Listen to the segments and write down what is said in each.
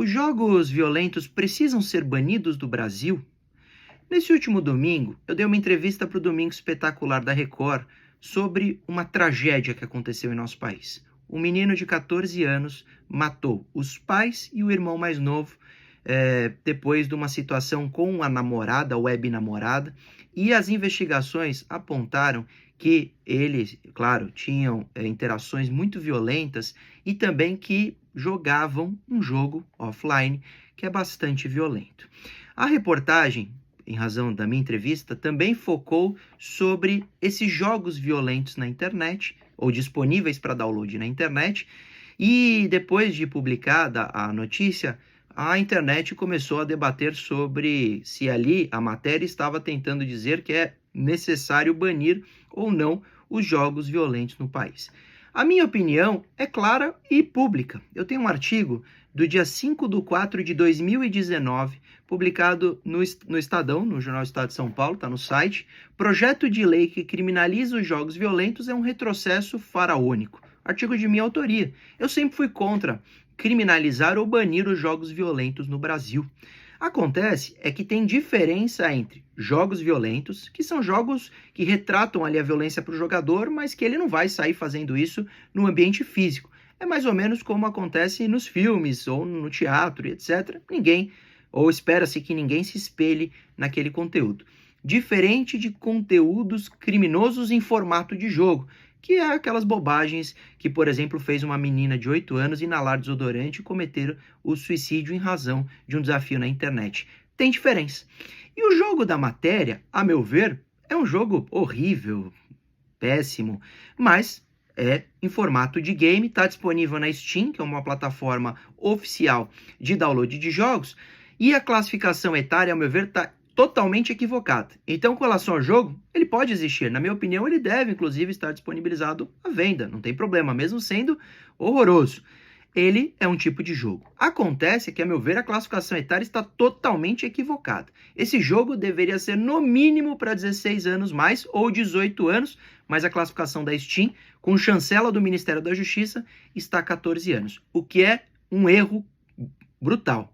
Os jogos violentos precisam ser banidos do Brasil? Nesse último domingo, eu dei uma entrevista para o Domingo Espetacular da Record sobre uma tragédia que aconteceu em nosso país. Um menino de 14 anos matou os pais e o irmão mais novo depois de uma situação com a namorada, a web namorada, e as investigações apontaram que eles, claro, tinham interações muito violentas e também que jogavam um jogo offline que é bastante violento. A reportagem, em razão da minha entrevista, também focou sobre esses jogos violentos na internet, ou disponíveis para download na internet, e depois de publicada a notícia, a internet começou a debater sobre se ali a matéria estava tentando dizer que é necessário banir ou não os jogos violentos no país. A minha opinião é clara e pública. Eu tenho um artigo do dia 5/4 de 2019, publicado no Estadão, no Jornal Estado de São Paulo, está no site. Projeto de lei que criminaliza os jogos violentos é um retrocesso faraônico. Artigo de minha autoria. Eu sempre fui contra criminalizar ou banir os jogos violentos no Brasil. Acontece é que tem diferença entre jogos violentos, que são jogos que retratam ali a violência para o jogador, mas que ele não vai sair fazendo isso no ambiente físico. É mais ou menos como acontece nos filmes ou no teatro, etc. Ninguém, ou espera-se que ninguém se espelhe naquele conteúdo. Diferente de conteúdos criminosos em formato de jogo, que é aquelas bobagens que, por exemplo, fez uma menina de 8 anos inalar desodorante e cometer o suicídio em razão de um desafio na internet. Tem diferença. E o jogo da matéria, a meu ver, é um jogo horrível, péssimo, mas é em formato de game, está disponível na Steam, que é uma plataforma oficial de download de jogos, e a classificação etária, a meu ver, está totalmente equivocada. Então, com relação ao jogo, ele pode existir. Na minha opinião, ele deve, inclusive, estar disponibilizado à venda. Não tem problema, mesmo sendo horroroso. Ele é um tipo de jogo. Acontece que, a meu ver, a classificação etária está totalmente equivocada. Esse jogo deveria ser, no mínimo, para 16 anos mais ou 18 anos, mas a classificação da Steam, com chancela do Ministério da Justiça, está a 14 anos, o que é um erro brutal.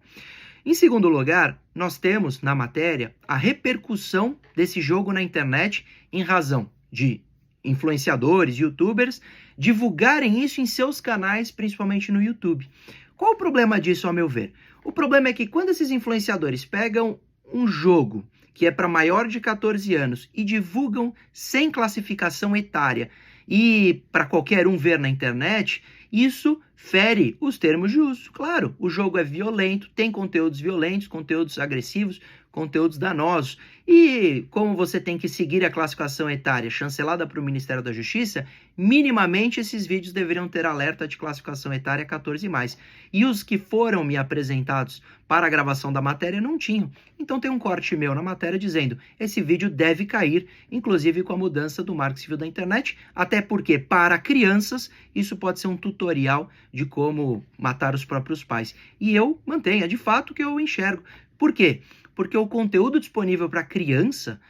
Em segundo lugar, nós temos na matéria a repercussão desse jogo na internet em razão de influenciadores, youtubers, divulgarem isso em seus canais, principalmente no YouTube. Qual o problema disso, ao meu ver? O problema é que quando esses influenciadores pegam um jogo que é para maior de 14 anos e divulgam sem classificação etária e para qualquer um ver na internet, isso fere os termos de uso. Claro, o jogo é violento, tem conteúdos violentos, conteúdos agressivos, conteúdos danosos. E como você tem que seguir a classificação etária chancelada para o Ministério da Justiça, minimamente esses vídeos deveriam ter alerta de classificação etária 14+. E os que foram me apresentados para a gravação da matéria não tinham. Então tem um corte meu na matéria dizendo: esse vídeo deve cair, inclusive com a mudança do Marco Civil da Internet, até porque para crianças isso pode ser um tutorial de como matar os próprios pais. E eu mantenho, é de fato que eu enxergo. Por quê? Porque o conteúdo disponível para criança,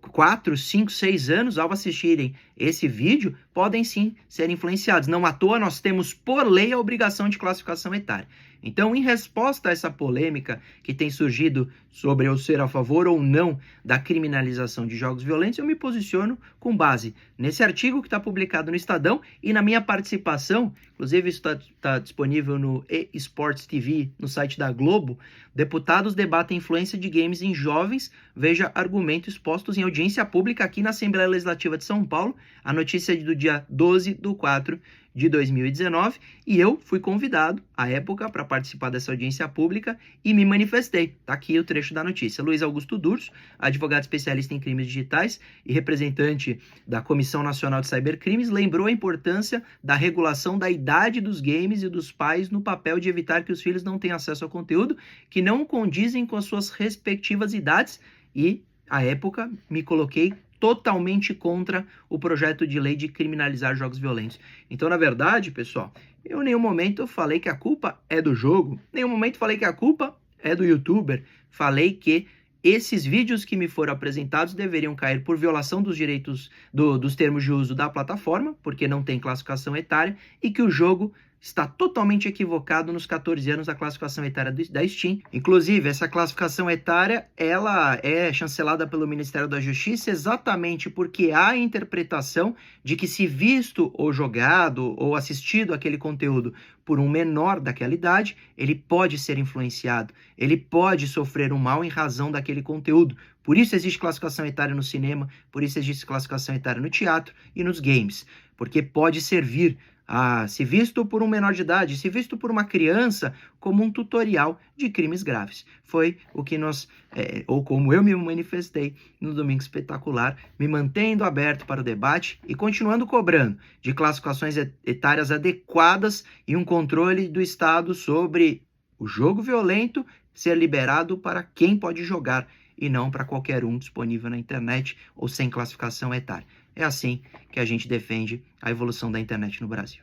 4, 5, 6 anos, ao assistirem esse vídeo, podem sim ser influenciados. Não à toa nós temos, por lei, a obrigação de classificação etária. Então, em resposta a essa polêmica que tem surgido sobre eu ser a favor ou não da criminalização de jogos violentos, eu me posiciono com base nesse artigo que está publicado no Estadão e na minha participação, inclusive isso está disponível no eSports TV, no site da Globo. Deputados debatem influência de games em jovens, veja argumentos expostos em audiência pública aqui na Assembleia Legislativa de São Paulo, a notícia é do dia 12/4 de 2019, e eu fui convidado, à época, para participar dessa audiência pública e me manifestei. Está aqui o trecho da notícia. Luiz Augusto Durso, advogado especialista em crimes digitais e representante da Comissão Nacional de Cybercrimes, lembrou a importância da regulação da idade dos games e dos pais no papel de evitar que os filhos não tenham acesso ao conteúdo que não condizem com as suas respectivas idades e, à época, me coloquei totalmente contra o projeto de lei de criminalizar jogos violentos. Então, na verdade, pessoal, eu em nenhum momento falei que a culpa é do jogo, em nenhum momento falei que a culpa é do youtuber, falei que esses vídeos que me foram apresentados deveriam cair por violação dos direitos dos termos de uso da plataforma, porque não tem classificação etária, e que o jogo está totalmente equivocado nos 14 anos da classificação etária da Steam. Inclusive, essa classificação etária, ela é chancelada pelo Ministério da Justiça exatamente porque há a interpretação de que se visto ou jogado ou assistido aquele conteúdo por um menor daquela idade, ele pode ser influenciado, ele pode sofrer um mal em razão daquele conteúdo. Por isso existe classificação etária no cinema, por isso existe classificação etária no teatro e nos games, porque pode servir se visto por um menor de idade, se visto por uma criança, como um tutorial de crimes graves. Foi o que ou como eu me manifestei no Domingo Espetacular, me mantendo aberto para o debate e continuando cobrando de classificações etárias adequadas e um controle do Estado sobre o jogo violento ser liberado para quem pode jogar e não para qualquer um disponível na internet ou sem classificação etária. É assim que a gente defende a evolução da internet no Brasil.